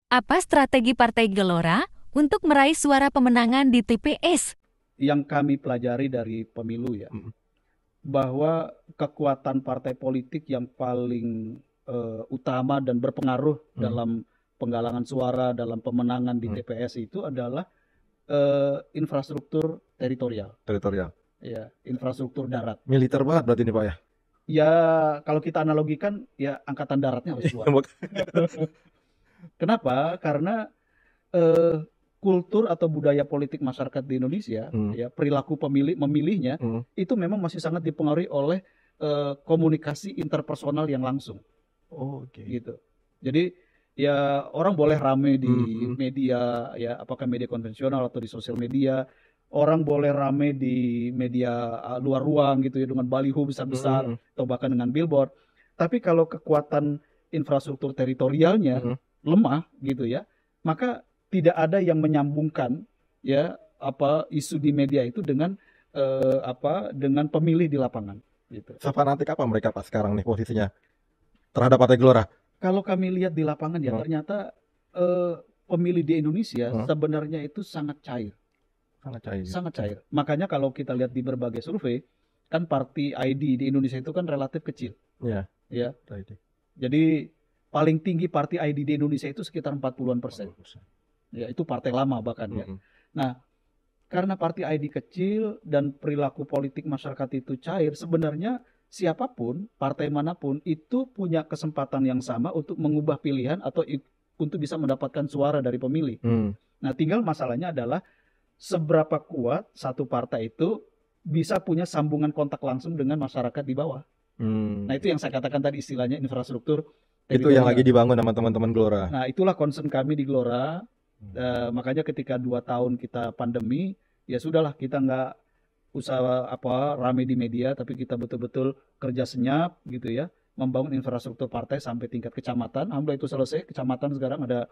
Apa strategi Partai Gelora untuk meraih suara pemenangan di TPS? Yang kami pelajari dari pemilu ya, bahwa kekuatan partai politik yang paling utama dan berpengaruh dalam penggalangan suara, dalam pemenangan di TPS itu adalah infrastruktur teritorial. Teritorial. Ya, infrastruktur darat. Militer banget berarti ini Pak ya? Ya, kalau kita analogikan, ya angkatan daratnya harus kuat. Kenapa? Karena kultur atau budaya politik masyarakat di Indonesia, ya perilaku memilihnya itu memang masih sangat dipengaruhi oleh komunikasi interpersonal yang langsung. Oh, oke. Gitu. Jadi ya orang boleh rame di media, ya apakah media konvensional atau di sosial media. Orang boleh rame di media luar ruang gitu ya dengan baliho besar-besar atau bahkan dengan billboard. Tapi kalau kekuatan infrastruktur teritorialnya lemah gitu ya, maka tidak ada yang menyambungkan ya isu di media itu dengan dengan pemilih di lapangan gitu. Sefanatik apa mereka Pak sekarang nih posisinya terhadap Partai Gelora? Kalau kami lihat di lapangan ya ternyata pemilih di Indonesia sebenarnya itu sangat cair. Sangat cair. Sangat cair. Makanya kalau kita lihat di berbagai survei, kan party ID di Indonesia itu kan relatif kecil. Iya. Ya. Jadi paling tinggi party ID di Indonesia itu sekitar 40-an%. Ya, itu partai lama bahkan ya. Nah, karena party ID kecil dan perilaku politik masyarakat itu cair, sebenarnya siapapun, partai manapun itu punya kesempatan yang sama untuk mengubah pilihan atau untuk bisa mendapatkan suara dari pemilih. Nah, tinggal masalahnya adalah seberapa kuat satu partai itu bisa punya sambungan kontak langsung dengan masyarakat di bawah. Nah, itu yang saya katakan tadi istilahnya infrastruktur. Itu yang lagi dibangun sama teman-teman Gelora. Nah, itulah concern kami di Gelora. Makanya ketika 2 tahun kita pandemi, ya sudahlah kita nggak usah rame di media, tapi kita betul-betul kerja senyap gitu ya, membangun infrastruktur partai sampai tingkat kecamatan. Alhamdulillah itu selesai. Kecamatan sekarang ada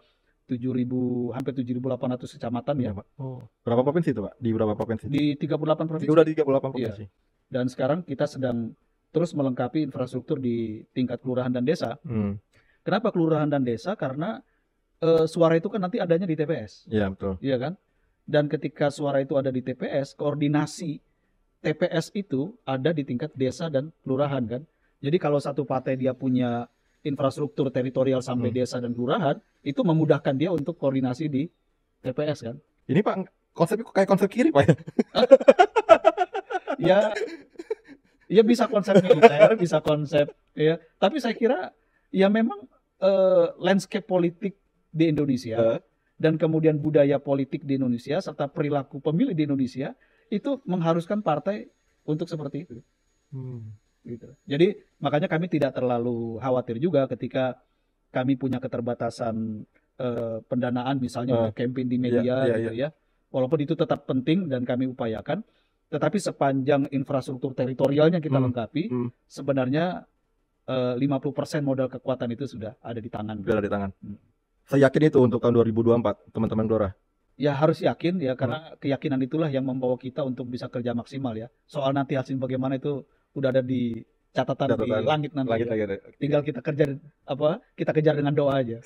7.000, hampir 7.800 kecamatan ya. Oh, berapa provinsi itu Pak? Di berapa provinsi? Di 38 provinsi. Udah di 38 provinsi. Iya. Dan sekarang kita sedang terus melengkapi infrastruktur di tingkat kelurahan dan desa. Kenapa kelurahan dan desa? Karena suara itu kan nanti adanya di TPS. Iya, betul. Iya kan? Dan ketika suara itu ada di TPS, koordinasi TPS itu ada di tingkat desa dan kelurahan kan. Jadi kalau satu partai dia punya infrastruktur teritorial sampai desa dan kelurahan, itu memudahkan dia untuk koordinasi di TPS kan. Ini Pak, konsepnya kok kayak konsep kiri Pak ya? Ya bisa konsep militer, bisa konsep ya. Tapi saya kira ya memang landscape politik di Indonesia dan kemudian budaya politik di Indonesia serta perilaku pemilih di Indonesia itu mengharuskan partai untuk seperti itu. Gitu. Jadi makanya kami tidak terlalu khawatir juga ketika kami punya keterbatasan pendanaan misalnya campaign di media gitu ya. Walaupun itu tetap penting dan kami upayakan, tetapi sepanjang infrastruktur teritorialnya kita lengkapi, sebenarnya 50% modal kekuatan itu sudah ada di tangan. Sudah ada di tangan. Saya yakin itu untuk tahun 2024, teman-teman Gelora. Ya harus yakin ya, karena keyakinan itulah yang membawa kita untuk bisa kerja maksimal ya. Soal nanti hasil bagaimana itu udah ada di catatan di langit nanti. Tinggal kita kerja kita kejar dengan doa aja.